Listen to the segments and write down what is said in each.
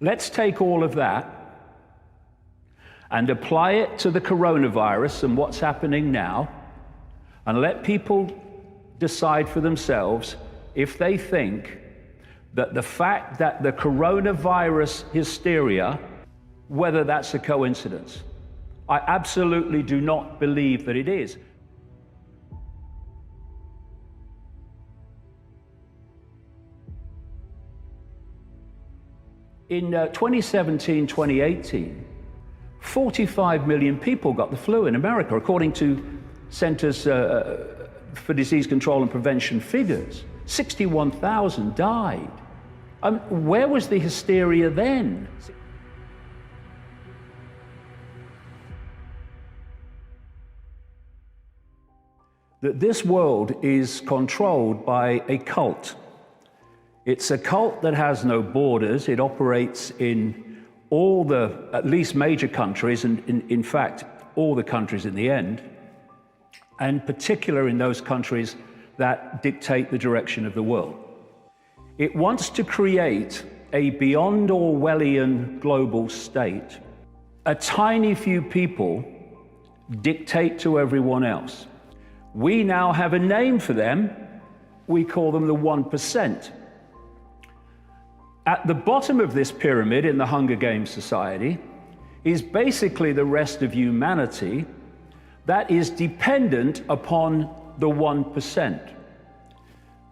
Let's take all of that and apply it to the coronavirus and what's happening now, and let people decide for themselves if they think that the fact that the coronavirus hysteria, whether that's a coincidence. I absolutely do not believe that it is. In 2017, 2018, 45 million people got the flu in America, according to Centers for Disease Control and Prevention figures. 61,000 died. Where was the hysteria then? That this world is controlled by a cult. It's a cult that has no borders. It operates in all the, at least major countries, and in fact, all the countries in the end, and particular in those countries that dictate the direction of the world. It wants to create a beyond Orwellian global state. A tiny few people dictate to everyone else. We now have a name for them. We call them the 1%. At the bottom of this pyramid in the Hunger Games society is basically the rest of humanity that is dependent upon the 1%.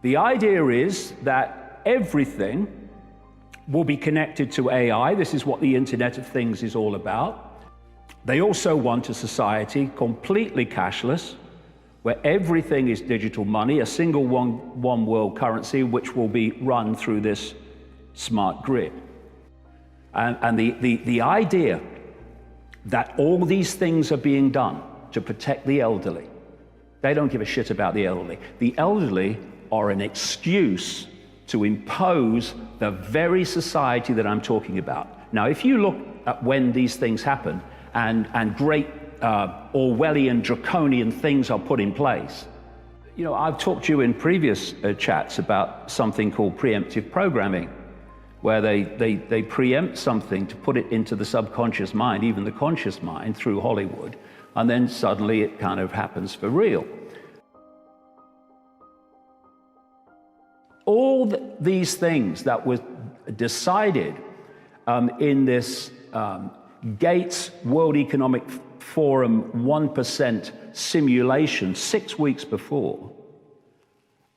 The idea is that everything will be connected to AI. This is what the Internet of Things is all about. They also want a society completely cashless, where everything is digital money, a single one world currency, which will be run through this smart grid. And the idea that all these things are being done to protect the elderly. They don't give a shit about the elderly. The elderly are an excuse to impose the very society that I'm talking about. Now, if you look at when these things happen and great Orwellian, draconian things are put in place, you know, I've talked to you in previous chats about something called preemptive programming, where they preempt something to put it into the subconscious mind, even the conscious mind, through Hollywood, and then suddenly it kind of happens for real. All these things that were decided in this Gates World Economic Forum 1% simulation 6 weeks before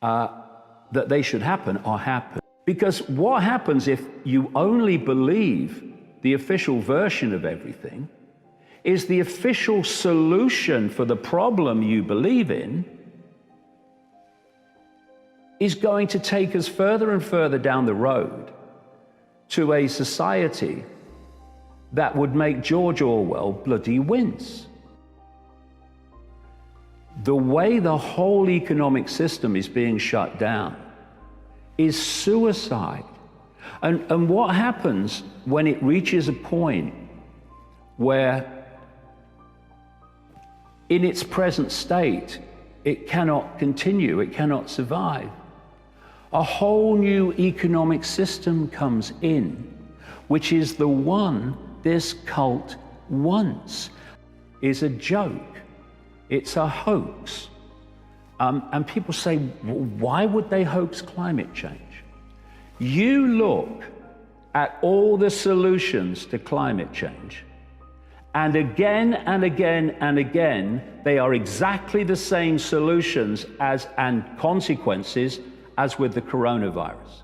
that they should happen are happening. Because what happens if you only believe the official version of everything is the official solution for the problem you believe in is going to take us further and further down the road to a society that would make George Orwell bloody wince. The way the whole economic system is being shut down is suicide. And what happens when it reaches a point where in its present state it cannot continue, it cannot survive? A whole new economic system comes in, which is the one this cult wants. Is a joke, it's a hoax. And people say, well, why would they hoax climate change? You look at all the solutions to climate change, and again and again and again, they are exactly the same solutions and consequences as with the coronavirus.